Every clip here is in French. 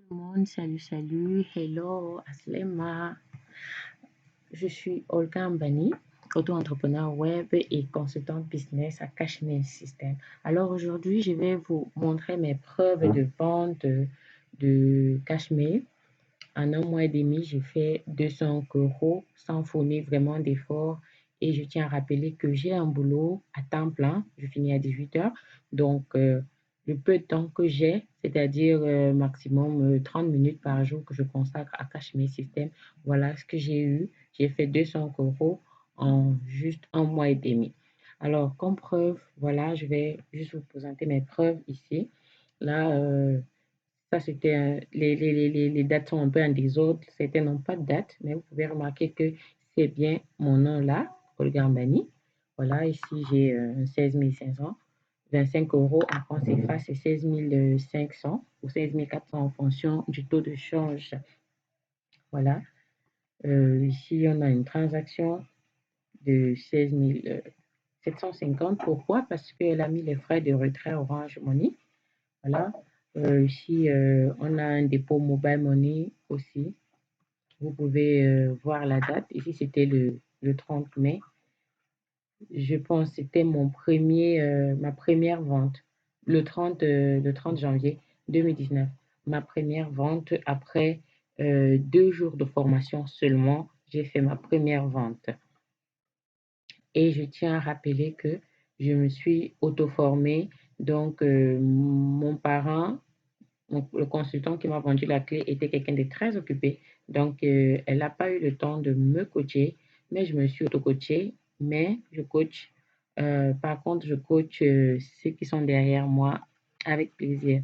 le monde, salut, hello, Aslema. Je suis Olga Ambani, auto-entrepreneur web et consultante business à Cashmere System. Alors aujourd'hui, je vais vous montrer mes preuves de vente de Cashmere. En un mois et demi, j'ai fait 200 euros sans fournir vraiment d'efforts. Et je tiens à rappeler que j'ai un boulot à temps plein. Je finis à 18 heures. Donc, le peu de temps que j'ai, c'est-à-dire maximum 30 minutes par jour que je consacre à Cashmere System, voilà ce que j'ai eu. J'ai fait 200 euros en juste un mois et demi. Alors, comme preuve, voilà, je vais juste vous présenter mes preuves ici. Là, ça, c'était les dates sont un peu en désordre. Certains n'ont pas de date, mais vous pouvez remarquer que c'est bien mon nom là, Olga Ambani. Voilà, ici j'ai 16 500. 25 euros en francs CFA, c'est 16 500 ou 16 400 en fonction du taux de change. Voilà. Ici, on a une transaction de 16 750. Pourquoi? Parce qu'elle a mis les frais de retrait Orange Money. Voilà. Ici, on a un dépôt Mobile Money aussi. Vous pouvez voir la date. Ici, c'était le 30 mai. Je pense que c'était ma première vente, le 30 janvier 2019. Ma première vente après 2 jours de formation seulement, j'ai fait ma première vente. Et je tiens à rappeler que je me suis auto-formée. Donc, mon parent, le consultant qui m'a vendu la clé était quelqu'un de très occupé. Donc, elle n'a pas eu le temps de me coacher, mais je me suis auto-coachée. Mais je coach. Par contre, je coach ceux qui sont derrière moi avec plaisir.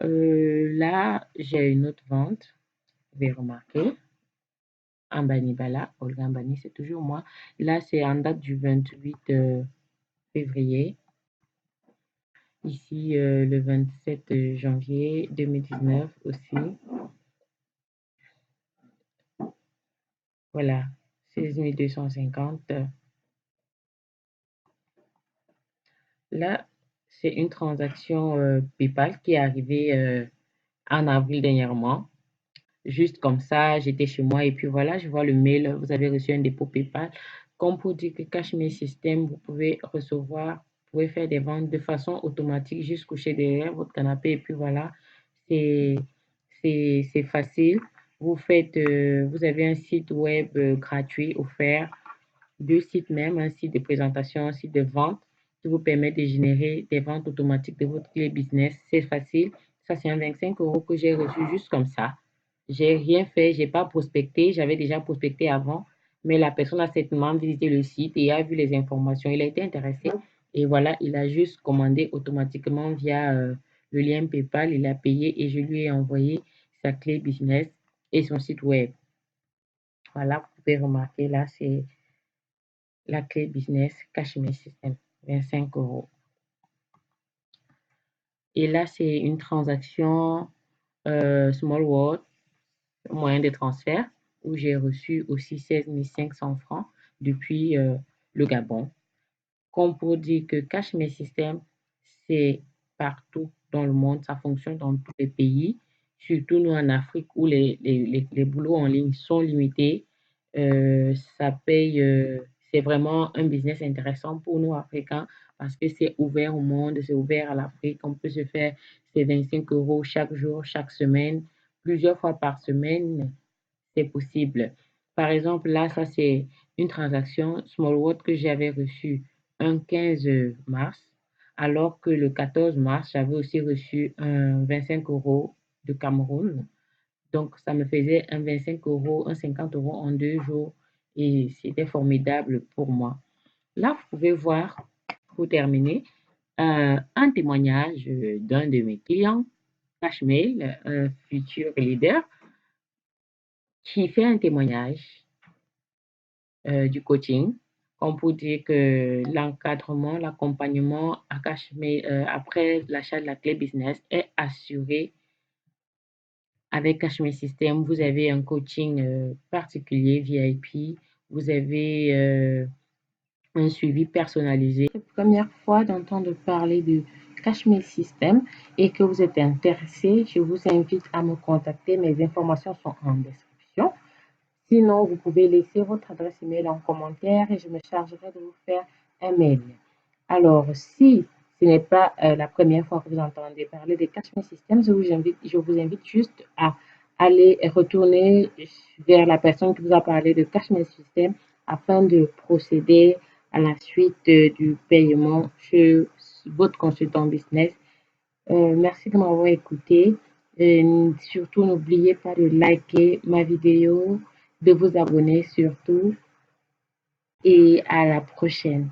Là, j'ai une autre vente. Vous pouvez remarquer. Ambani Bala, Olga Ambani, c'est toujours moi. Là, c'est en date du 28 février. Ici, le 27 janvier 2019 aussi. Voilà, 16 250. Là, c'est une transaction PayPal qui est arrivée en avril dernièrement. Juste comme ça, j'étais chez moi et puis voilà, je vois le mail, vous avez reçu un dépôt PayPal. Comme pour dire que Cashmere System, vous pouvez recevoir, vous pouvez faire des ventes de façon automatique, juste coucher derrière votre canapé et puis voilà, c'est c'est facile. Vous avez un site web gratuit offert, 2 sites même, un site de présentation, un site de vente qui vous permet de générer des ventes automatiques de votre clé business. C'est facile. Ça, c'est un 25 euros que j'ai reçu juste comme ça. J'ai rien fait, j'ai pas prospecté, j'avais déjà prospecté avant, mais la personne a certainement visité le site et a vu les informations. Il a été intéressé et voilà, il a juste commandé automatiquement via le lien PayPal, il a payé et je lui ai envoyé sa clé business et son site web. Voilà, vous pouvez remarquer là, c'est la clé business Cashmere System, 25 euros. Et là, c'est une transaction Small World, moyen de transfert, où j'ai reçu aussi 16 500 francs depuis le Gabon. Comme pour dire que Cashmere System, c'est partout dans le monde, ça fonctionne dans tous les pays, surtout nous en Afrique où les boulots en ligne sont limités. Ça paye, c'est vraiment un business intéressant pour nous Africains parce que c'est ouvert au monde, c'est ouvert à l'Afrique. On peut se faire ses 25 euros chaque jour, chaque semaine, plusieurs fois par semaine, c'est possible. Par exemple, là, ça c'est une transaction Small World que j'avais reçue un 15 mars, alors que le 14 mars, j'avais aussi reçu un 25 euros de Cameroun. Donc, ça me faisait un 25 euros, un 50 euros en 2 jours et c'était formidable pour moi. Là, vous pouvez voir, pour terminer, un témoignage d'un de mes clients, Cashmail, un futur leader, qui fait un témoignage du coaching. On peut dire que l'encadrement, l'accompagnement à Cashmere, après l'achat de la clé business est assuré avec Cashmere System. Vous avez un coaching particulier, VIP. Vous avez un suivi personnalisé. C'est la première fois d'entendre parler de Cashmere System et que vous êtes intéressé, je vous invite à me contacter. Mes informations sont en description. Sinon, vous pouvez laisser votre adresse email en commentaire et je me chargerai de vous faire un mail. Alors, si ce n'est pas la première fois que vous entendez parler de Cashmere System, je vous invite juste à aller retourner vers la personne qui vous a parlé de Cashmere System afin de procéder à la suite du paiement chez votre consultant business. Merci de m'avoir écouté. Surtout, n'oubliez pas de liker ma vidéo, de vous abonner surtout et à la prochaine.